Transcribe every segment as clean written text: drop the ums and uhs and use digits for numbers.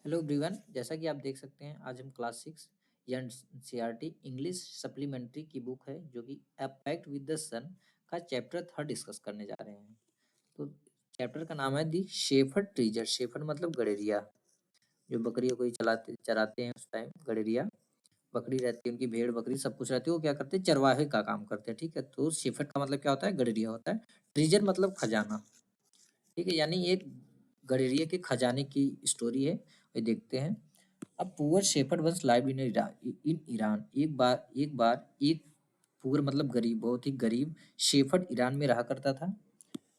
Hello everyone, जैसा कि आप देख सकते हैं आज हम क्लास 6 एनसीईआरटी इंग्लिश सप्लीमेंट्री की बुक है जो कि अ पैक्ट विद द सन का चैप्टर 3 डिस्कस करने जा रहे हैं। तो चैप्टर का नाम है दी शेफर्ड ट्रीजर। शेफर्ड मतलब गड़ेरिया, जो बकरियों को ही चलाते चराते हैं। उस टाइम गड़ेरिया बकरी रहती है, उनकी भेड़ बकरी सब कुछ रहती है। वो क्या करते हैं? चरवाहे का काम करते हैं। ठीक है, तो शेफर्ड का मतलब क्या होता है? गड़ेरिया होता है। ट्रीजर मतलब खजाना। ठीक है, यानी एक गडरिये के खजाने की स्टोरी है। ये देखते हैं। अब poor shepherd once lived in Iran. एक बार एक पुअर मतलब गरीब, बहुत ही गरीब शेफर्ड ईरान में रहा करता था।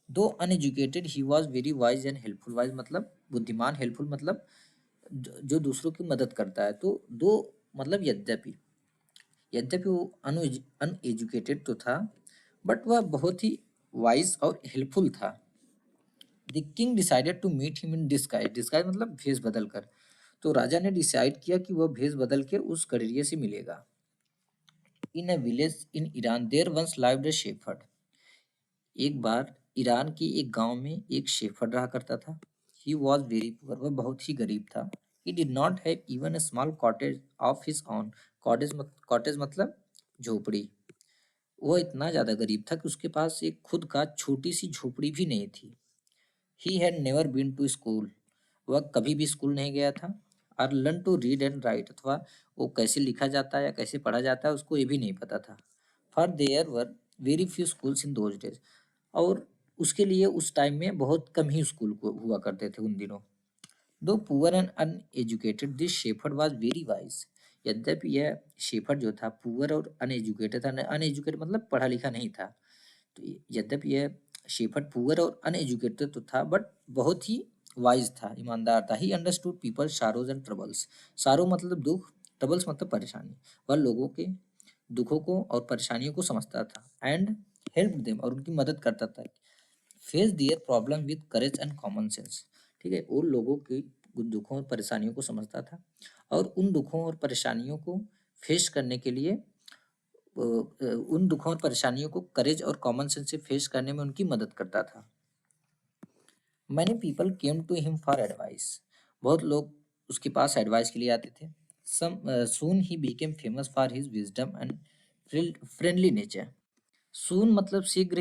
दो uneducated he was very wise and helpful. Wise मतलब बुद्धिमान, हेल्पफुल मतलब जो दूसरों की मदद करता है। तो दो मतलब यद्यपि यद्यपि वो अनएजुकेटेड तो था, बट वह बहुत ही वाइज और हेल्पफुल था। The king decided to meet him in disguise. Disguise मतलब भेष बदल कर। तो राजा ने डिसाइड किया कि वह भेष बदल के उस गडरिये से मिलेगा। In a village in Iran there once lived a shepherd. एक बार ईरान के एक गांव में एक शेफर्ड रहा करता था। He was very poor. वह बहुत ही गरीब था। He did not have even a small cottage of his own. Cottage मतलब झोपड़ी। वह इतना ज्यादा गरीब था कि उसके पास एक खुद का छोटी सी झोपड़ी भी नहीं थी। He had never been to school. वह कभी भी स्कूल नहीं गया था। और learn to read and write, अथवा वो कैसे लिखा जाता है या कैसे पढ़ा जाता है उसको ये भी नहीं पता था। For there were very few schools in those days. और उसके लिए उस टाइम में बहुत कम ही स्कूल को हुआ करते थे उन दिनों। दो poor and uneducated this shepherd was very wise. यद्यपि यह शेफर्ड जो था पुअर और अनएजुकेटेड था। अनएजुकेटेड मतलब पढ़ा लिखा नहीं था। तो यद्यपि यह शेफर्ड पुअर और अनएजुकेटेड तो था, बट बहुत ही वाइज था, ईमानदार था। He understood people sorrows and troubles. सारो मतलब दुख, ट्रबल्स मतलब परेशानी। वह लोगों के दुखों को और परेशानियों को समझता था। एंड हेल्प देम, और उनकी मदद करता था। Face their problem with courage and common sense. ठीक है, वो लोगों की दुखों और परेशानियों को समझता था और उन दुखों और परेशानियों को फेस करने के लिए उन दुखों और परेशानियों को करेज और कॉमन सेंस से फेस करने में उनकी मदद करता था। Many people came to him for advice. बहुत लोग उसके पास एडवाइस के लिए आते थे। Some soon he became famous for his wisdom and friendly nature. Soon मतलब शीघ्र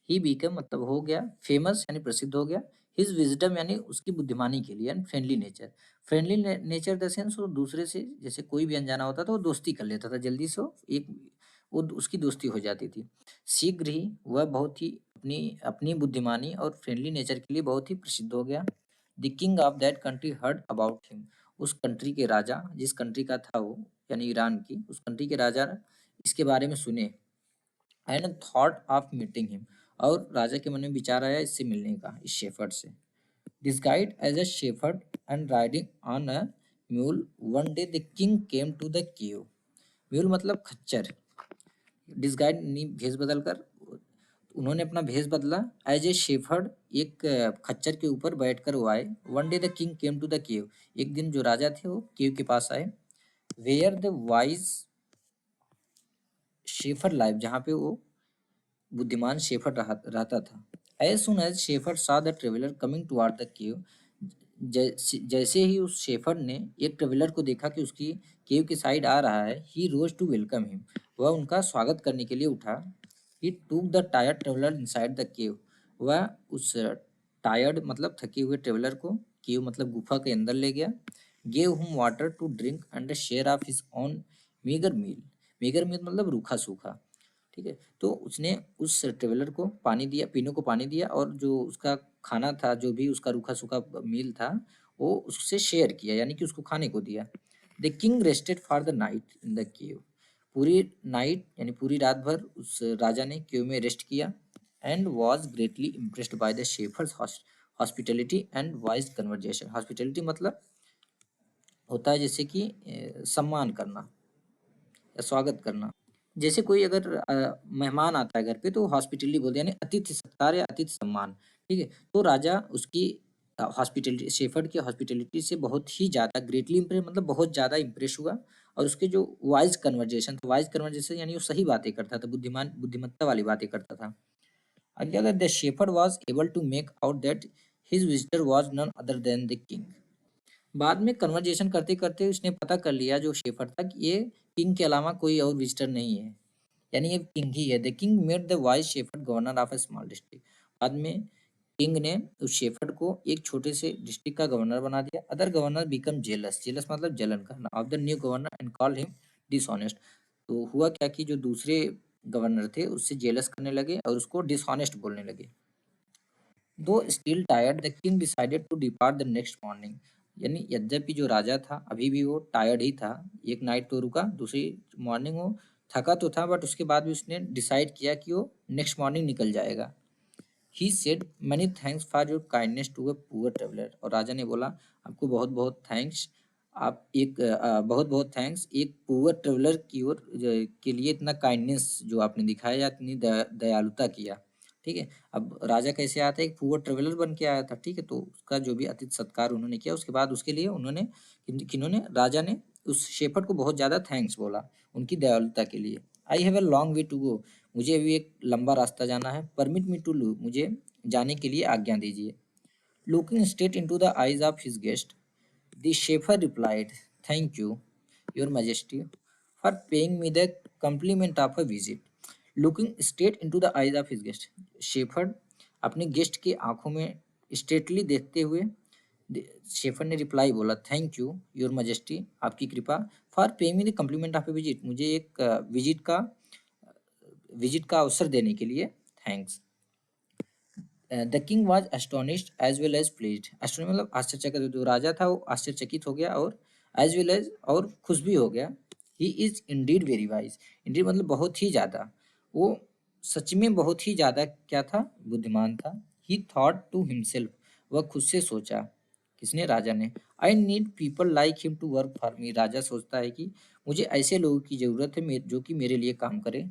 ही बिकम मतलब हो गया, फेमस यानी प्रसिद्ध हो गया। हिज विजडम यानी उसकी बुद्धिमानी के लिए, and friendly nature. Friendly nature the sense वो दूसरे से जैसे कोई भी अनजाना होता था वो दोस्ती कर लेता था जल्दी से। वो उसकी दोस्ती हो जाती थी। शीघ्र ही वह बहुत ही अपनी अपनी बुद्धिमानी और फ्रेंडली नेचर के लिए बहुत ही प्रसिद्ध हो गया। The king of that country heard about him. उस कंट्री के राजा, जिस कंट्री का था वो यानी ईरान की, उस कंट्री के राजा इसके बारे में सुने। And thought of meeting him, और राजा के मन में विचार आया इससे मिलने का, इस शेफर्ड से। Disguised as a shepherd and riding on a mule, one day the king came to the cave. Mule मतलब खच्चर। डिस्गाइड भेष बदल कर उन्होंने अपना भेष बदला। एज ए शेफर्ड एक खच्चर के ऊपर बैठकर वो आए। One day the king came to the cave. एक दिन जो राजा थे वो केव के पास आए। Where the wise shepherd live, जहाँ पे वो बुद्धिमान शेफर्ड रहता था। As soon as shepherd saw the traveller coming toward the cave. जैसे ही उस शेफर्ड ने एक ट्रेवलर को देखा कि उसकी केव की साइड आ रहा है, he rose to welcome him. वह उनका स्वागत करने के लिए उठा। He took the tired traveller inside the cave. वह उस टायर्ड मतलब थके हुए ट्रेवलर को केव मतलब गुफा के अंदर ले गया। Gave him water to drink and share of his own meagre meal. Meagre meal मतलब रूखा सूखा। ठीक है, तो उसने उस ट्रेवलर को पानी दिया, पीने को पानी दिया, और जो उसका खाना था, जो भी उसका रूखा सूखा मील था, वो उससे शेयर किया, यानी कि उसको खाने को दिया। The king rested for the night in the cave. पूरी नाइट यानी पूरी रात भर उस राजा ने केव में रेस्ट किया। And was greatly impressed by the shepherds hospitality and wise conversation. Hospitality मतलब होता है जैसे कि सम्मान करना या स्वागत करना। जैसे कोई अगर मेहमान आता है घर पे तो हॉस्पिटलिटी बोलते हैं, यानी अतिथि सत्कार या अतिथि सम्मान। ठीक है, तो राजा उसकी हॉस्पिटलिटी, शेफर्ड की हॉस्पिटलिटी से बहुत ही ज़्यादा ग्रेटली इम्प्रेस मतलब बहुत ज़्यादा इम्प्रेस हुआ। और उसके जो वाइज कन्वर्जेशन यानी वो सही बातें करता था, बुद्धिमत्ता वाली बातें करता था। Again the shepherd was able to make out that his visitor was none other than the king. बाद में कन्वर्जेशन करते करते उसने पता कर लिया जो शेफर्ड था कि ये किंग के अलावा कोई और विजिटर नहीं है, यानी ये किंग ही है। The king made the vice shepherd governor of A small district. बाद में किंग ने उस शेफर्ड को एक छोटे से डिस्ट्रिक्ट का गवर्नर बना दिया। Other governor become jealous, jealous मतलब जलन करना, of the new governor and call him dishonest. तो हुआ क्या कि जो दूसरे गवर्नर थे उससे जेलस करने लगे और उसको डिसऑनेस्ट बोलने लगे। Though still tired the king decided to depart the next morning. यानी यद्यपि जो राजा था अभी भी वो टायर्ड ही था, एक नाइट तो रुका, दूसरी मॉर्निंग वो थका तो था, बट उसके बाद भी उसने डिसाइड किया कि वो नेक्स्ट मॉर्निंग निकल जाएगा। He said many thanks for your kindness to a poor traveller. और राजा ने बोला आपको बहुत बहुत थैंक्स, आप एक बहुत बहुत थैंक्स एक पुअर ट्रेवलर की ओर के लिए इतना काइंडनेस जो आपने दिखाया या इतनी दयालुता किया। ठीक है, अब राजा कैसे आया था, एक पुअर ट्रेवलर बन के आया था। ठीक है, तो उसका जो भी अतिथि सत्कार उन्होंने किया, उसके बाद उसके लिए उन्होंने किन्होंने राजा ने उस शेफर्ड को बहुत ज्यादा थैंक्स बोला उनकी दयालुता के लिए। I have a long way to go, मुझे अभी एक लंबा रास्ता जाना है। परमिट मी टू लू, मुझे जाने के लिए आज्ञा दीजिए। Looking straight into the eyes of his guest, the shepherd replied, thank you your majesty for paying me the compliment of a visit. Looking straight into the eyes of his guest, shepherd अपने guest की आंखों में straightly देखते हुए shepherd ने reply बोला, thank you your majesty, आपकी कृपा, for paying me the compliment of a visit, मुझे एक विजिट का अवसर देने के लिए thanks. The king was astonished as well as pleased. Astonish मतलब आश्चर्यचकित, जो राजा था वो आश्चर्यचकित हो गया और एज वेल एज और खुश भी हो गया। He is Indeed very wise, Indeed मतलब बहुत ही ज्यादा, वो सच में बहुत ही ज्यादा क्या था, बुद्धिमान था। ही थॉट टू हिमसेल्फ, वह खुद से सोचा, किसने, राजा ने। I need people like him to work for me, राजा सोचता है कि मुझे ऐसे लोगों की जरूरत है जो कि मेरे लिए काम करे।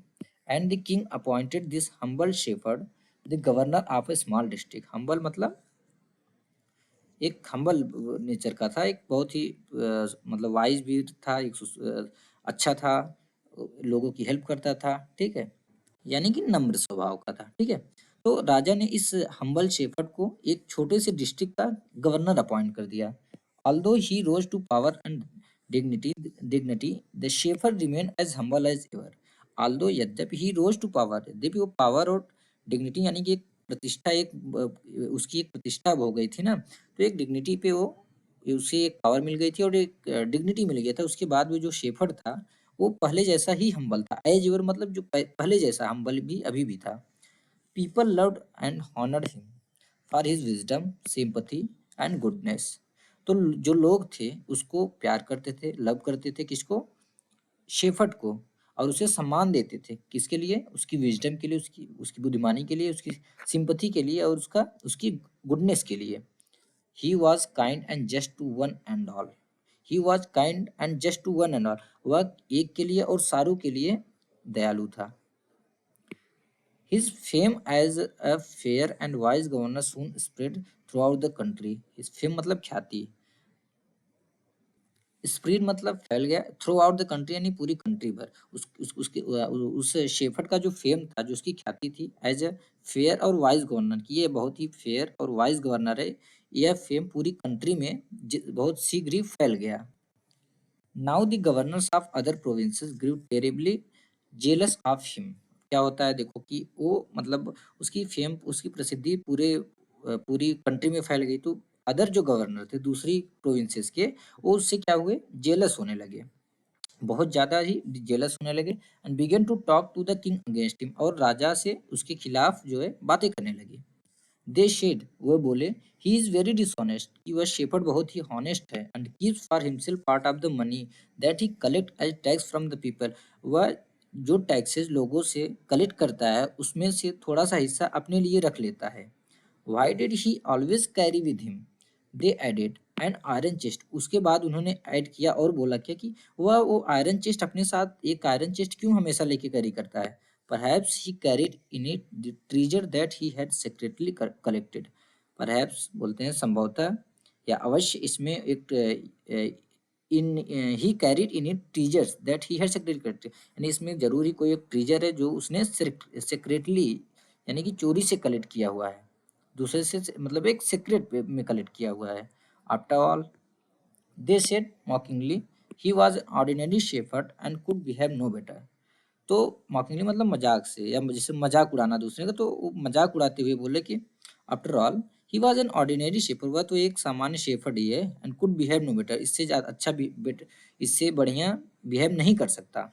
And the king appointed this humble shepherd the governor of A small district. Humble मतलब एक हम्बल नेचर का था, एक बहुत ही मतलब वाइज भी था, एक अच्छा था, लोगों की हेल्प करता था। ठीक है, यानी कि नम्र स्वभाव का था। ठीक है, तो राजा ने इस हम्बल शेफर्ड को एक छोटे से डिस्ट्रिक्ट का गवर्नर अपॉइंट कर दिया। Although he rose to power and dignity the shepherd remain as humble as ever. Although यद्यपि ही रोज टू पावर, यद्यपि वो पावर और डिग्निटी यानी कि एक प्रतिष्ठा, एक उसकी एक प्रतिष्ठा हो गई थी ना, तो एक डिग्निटी पे वो, उसे एक पावर मिल गई थी और एक डिग्निटी मिल गया था। उसके बाद भी जो शेफर्ड था वो पहले जैसा ही हम्बल था, एज यूर मतलब जो पहले जैसा हम्बल भी अभी भी था। People loved and honoured him for his wisdom, sympathy and goodness. तो जो लोग थे उसको प्यार करते थे, लव करते थे, किसको, शेफर्ड को, और उसे सम्मान देते थे, किसके लिए, उसकी विजडम के लिए, उसकी उसकी बुद्धिमानी के लिए, उसकी सिंपथी के लिए और उसकी गुडनेस के लिए। He was kind and just to one and all. He was kind and just to one and all. वह एक के लिए और सारों के लिए दयालु था। His fame as a fair and wise governor soon spread throughout the country. His fame मतलब ख्याति, स्प्रेड मतलब फैल गया, थ्रू आउट द कंट्री यानी पूरी कंट्री भर। उसके उस शेफर्ड का जो फेम था, जो उसकी ख्याति थी एज ए फेयर और वाइज गवर्नर की, ये बहुत ही फेयर और वाइज गवर्नर है, यह फेम पूरी कंट्री में बहुत शीघ्र ही फैल गया। Now the governors of other provinces grew terribly jealous of him. क्या होता है देखो कि वो मतलब उसकी फेम, उसकी प्रसिद्धि पूरी कंट्री में फैल गई, तो अदर जो गवर्नर थे दूसरी प्रोविंसेस के, वो उससे क्या हुए, जेलस होने लगे, बहुत ज्यादा ही जेलस होने लगे। And began to talk to the king against him, और राजा से उसके खिलाफ जो है बातें करने लगे। दे शेड, वो बोले, ही इज वेरी डिसऑनेस्ट, कि वह शेफर्ड बहुत ही हॉनेस्ट है, and keeps for himself part of the money that he collect as tax from the people. वह जो टैक्सेस लोगों से कलेक्ट करता है उसमें से थोड़ा सा हिस्सा अपने लिए रख लेता है। Why did he always carry with him, they added an iron chest. उसके बाद उन्होंने ऐड किया और बोला क्या कि वह वो आयरन चेस्ट अपने साथ, एक आयरन चेस्ट क्यों हमेशा लेके कैरी करता है। Perhaps he carried in it the treasure that he had secretly collected. Perhaps बोलते हैं संभवतः या अवश्य इसमें एक in he carried in it treasures that he had secretly collected, यानी इसमें जरूर ही कोई एक ट्रीजर है जो उसने सेक्रेटली यानी कि चोरी से कलेक्ट किया हुआ है, दूसरे से मतलब एक सीक्रेट में कलेक्ट किया हुआ है। After all they said mockingly he was ordinary shepherd and could behave no better. तो मॉकिंगली मतलब मजाक से या जैसे मजाक उड़ाना दूसरे का, तो वो मजाक उड़ाते हुए बोले कि after all he was an ordinary shepherd, वह तो एक सामान्य शेफर्ड ही है, and could behave no better, इससे ज्यादा अच्छा बेटर, इससे बढ़िया बिहेव नहीं कर सकता।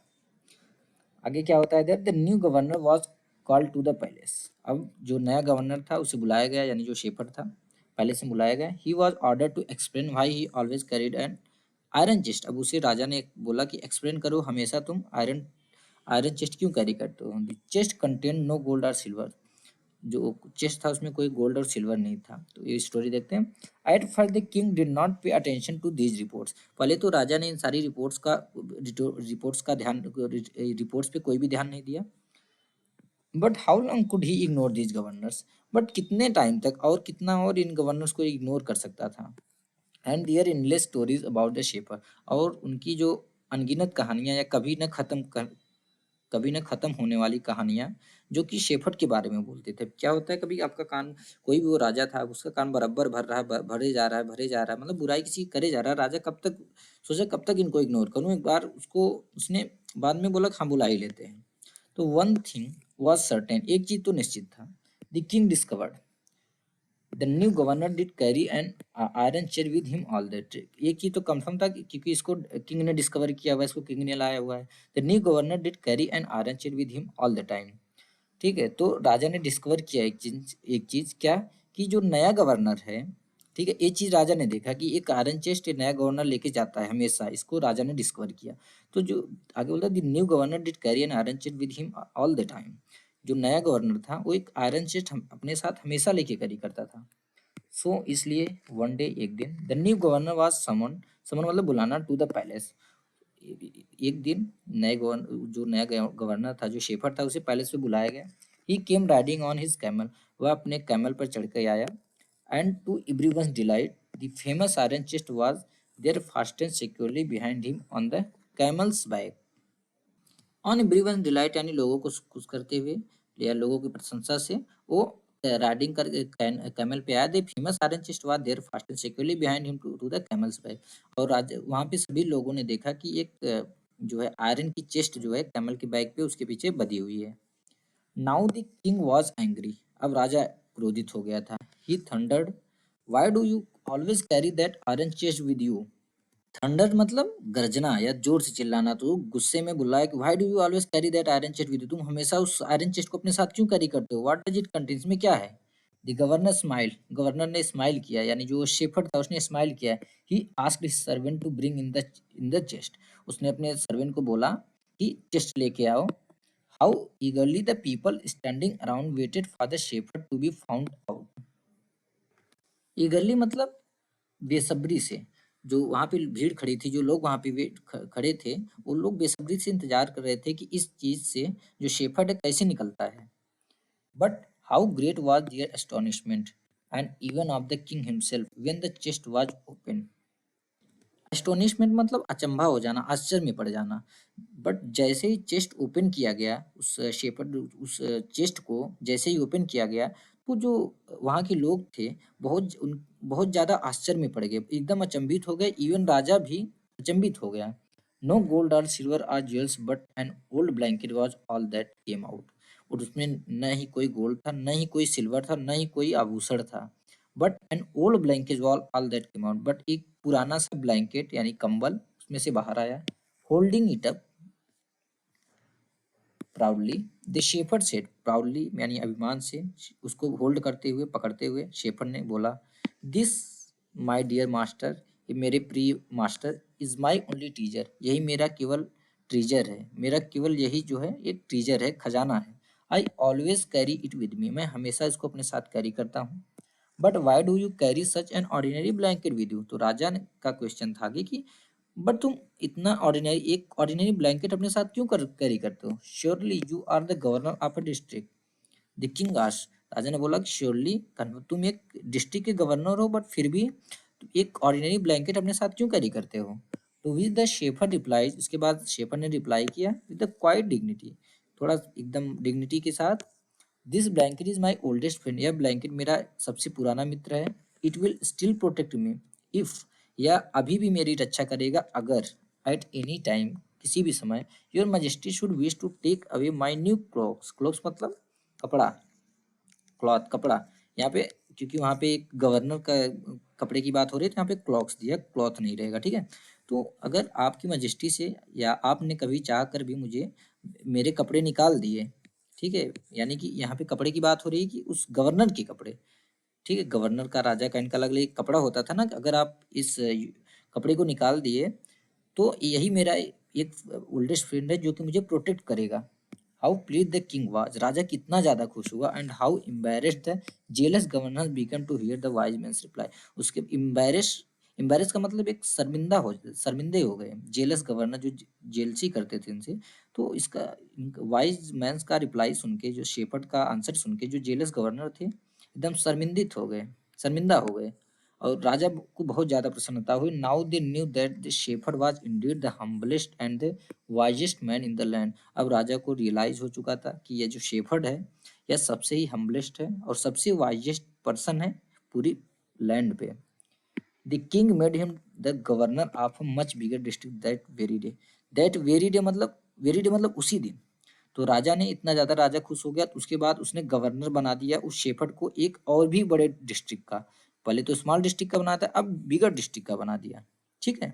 आगे क्या होता है इधर, the new governor was called to the palace. अब जो नया गवर्नर था उसे बुलाया गया, यानी जो शेफर्ड था पैलेस में बुलाया गया। He was order to explain why he always carried an iron chest. अब उसे राजा ने बोला कि एक्सप्लेन करो, हमेशा तुम आयरन आयरन चेस्ट क्यों कैरी करते हो। Chest contain no gold or silver, जो चेस्ट था उसमें कोई गोल्ड और सिल्वर नहीं था। तो ये स्टोरी देखते हैं। At first the king did not pay attention to these reports. पहले तो राजा ने इन सारी रिपोर्ट्स का ध्यान रिपोर्ट्स पे कोई भी ध्यान नहीं दिया। But how long could he ignore these governors, but कितने टाइम तक और कितना और इन गवर्नर्स को इग्नोर कर सकता था। And there endless stories about the shepherd, और उनकी जो अनगिनत कहानियां या कभी न खत्म होने वाली कहानियां जो कि शेफर्ड के बारे में बोलते थे। क्या होता है, कभी आपका कान, कोई भी वो राजा था उसका कान बराबर भर रहा है, भरे जा रहा है, भरे जा रहा है, मतलब बुराई किसी की करे जा रहा है। राजा कब तक सोचा, कब तक इनको इग्नोर करूं। एक बार उसको उसने बाद में बोला हम बुला ही लेते हैं। तो वन थिंग वॉज सर्टेन, एक चीज तो निश्चित था, the king discovered the new governor did carry an iron chair with him all that. एक चीज तो कंफर्म था क्योंकि इसको किंग ने डिस्कवर किया हुआ है, इसको किंग ने लाया हुआ है। The new governor did carry an iron chair with him all the time. ठीक है, तो राजा ने डिस्कवर किया एक चीज क्या, कि जो नया गवर्नर है, ठीक है, एक चीज राजा ने देखा कि एक आयरन चेस्ट नया गवर्नर लेके जाता है हमेशा, इसको राजा ने डिस्कवर किया। तो जो आगे बोलता है, the new governor did carry N iron chest with him all the time. जो नया गवर्नर था वो एक आयरन चेस्ट अपने साथ हमेशा लेके कैरी करता था। सो इसलिए वन डे, एक दिन, the new governor was summon, summon मतलब बुलाना, टू द पैलेस। एक दिन नए गवर्नर, जो नया गवर्नर था, जो शेफर्ड था, उसे पैलेस पे बुलाया गया। He came riding on his camel, वह अपने कैमल पर चढ़ कर आया। And to everyone's delight the famous iron chest was there fastened securely behind him on the camel's back. On everyone delight यानी लोगों को खुश करते हुए या लोगों की प्रशंसा से वो राइडिंग कर कैमल पे आया। The famous iron chest was there fast and securely behind him to the camel's back. और आज वहां पे सभी लोगों ने देखा कि एक जो है आयरन की चेस्ट जो है कैमल के बैक पे उसके पीछे बधी हुई है। Now the king was angry, अब राजा क्रोधित हो गया था। He thundered, why do you always carry that iron chest with you. Thunder मतलब गरजना या जोर से चिल्लाना। तो गुस्से में बुलाया कि why do you always carry that iron chest with you, तुम हमेशा उस आयरन चेस्ट को अपने साथ क्यों कैरी करते हो। व्हाट डज इट कंटेन्स, में क्या है। द गवर्नर स्माइल, गवर्नर ने स्माइल किया, यानी जो शेफर्ड था उसने स्माइल किया। He asked his servant to bring in the chest, उसने अपने सर्वेंट को बोला कि चेस्ट लेके आओ। How eagerly the people standing around waited for the shepherd to be found out. Eagerly मतलब बेसब्री से, जो वहाँ पे भीड़ खड़ी थी, जो लोग वहाँ पे खड़े थे, वो लोग बेसब्री से इंतजार कर रहे थे कि इस चीज से जो शेफर्ड है कैसे निकलता है। But how great was their astonishment and even of the king himself when the chest was open. Astonishment मतलब अचंभा हो जाना, आश्चर्य में पड़ जाना। बट जैसे ही चेस्ट ओपन किया गया, उस शेपर्ड उस चेस्ट को जैसे ही ओपन किया गया, तो जो वहाँ के लोग थे बहुत ज्यादा आश्चर्य में पड़ गए, एकदम अचंभित हो गए। इवन राजा भी अचंभित हो गया। No gold or silver or jewels but an old blanket was all that came out. और उसमें न ही कोई गोल्ड था, न ही कोई सिल्वर था, न ही कोई आभूषण था। But an old blanket wall all that came out, but एक पुराना सा ब्लैंकेट यानी कंबल उसमें से बाहर आया। Holding it up proudly the shepherd said, proudly यानी अभिमान से उसको होल्ड करते हुए, पकड़ते हुए शेफर्ड ने बोला, दिस माय डियर मास्टर, ये मेरे प्रिय master, is my only treasure, यही मेरा केवल ट्रीजर है, मेरा केवल यही जो है एक ट्रीजर है, खजाना है। I always carry it with me, मैं हमेशा इसको अपने साथ कैरी करता हूँ। But why do you carry such an ordinary blanket with you, तो राजा का क्वेश्चन था आगे कि बट तुम इतना ऑर्डिनरी, एक ऑर्डिनरी ब्लैंकेट अपने साथ क्यों कैरी करते हो। Surely you are the governor of a district, the king asked, राजा ने बोला कि श्योरली तुम एक डिस्ट्रिक्ट के गवर्नर हो, बट फिर भी तुम एक ऑर्डिनरी ब्लैंकेट अपने साथ क्यों कैरी करते हो। तो विद द शेफर रिप्लाइज, उसके बाद शेफर ने रिप्लाई किया विद द क्वाइट डिग्निटी, थोड़ा एकदम डिग्निटी के साथ, this blanket is my oldest friend, यह ब्लैंकेट मेरा सबसे पुराना मित्र है। It will still protect me if या अभी भी मेरी रक्षा करेगा अगर एट एनी टाइम किसी भी समय your majesty should wish to take away my new clothes. Clothes मतलब कपड़ा, क्लॉथ कपड़ा। यहाँ पे क्योंकि वहाँ पे एक गवर्नर का कपड़े की बात हो रही है तो यहाँ पे क्लॉथ्स दिया, क्लॉथ नहीं रहेगा, ठीक है। तो अगर आपकी मैजेस्टी से या आपने कभी चाह कर भी मुझे मेरे कपड़े निकाल दिए, ठीक है, यानी कि यहाँ पे कपड़े की बात हो रही है कि उस गवर्नर के कपड़े, ठीक है, गवर्नर का, राजा का, इनका अलग अलग एक कपड़ा होता था ना, कि अगर आप इस कपड़े को निकाल दिए तो यही मेरा एक ओल्डेस्ट फ्रेंड है जो कि मुझे प्रोटेक्ट करेगा। How pleased the king was, राजा कितना ज्यादा खुश हुआ, and how embarrassed the jealous governor become to hear the wise man's reply. उसके एम्बेरेस का मतलब एक शर्मिंदे हो गए, जेलस गवर्नर जो जेलसी करते थे इनसे। तो इसका वाइज मैंस का रिप्लाई सुन के, जो शेफर्ड का आंसर सुन के जो जेलस गवर्नर थे एकदम शर्मिंदित हो गए, शर्मिंदा हो गए, और राजा को बहुत ज्यादा प्रसन्नता हुई। Now they knew that the shepherd was Indeed the humblest and the wisest man in the land. अब राजा को रियलाइज हो चुका था कि यह जो शेफर्ड है यह सबसे ही हम्बलेस्ट है और सबसे वाइजेस्ट पर्सन है पूरी लैंड पे। The king made him the governor of a much bigger district that very day. That very day मतलब उसी दिन। तो राजा ने इतना ज्यादा, राजा खुश हो गया तो उसके बाद उसने गवर्नर बना दिया उस शेफर्ड को एक और भी बड़े डिस्ट्रिक्ट का। पहले तो स्मॉल डिस्ट्रिक्ट का बनाया था, अब बिगर डिस्ट्रिक्ट का बना दिया, ठीक है।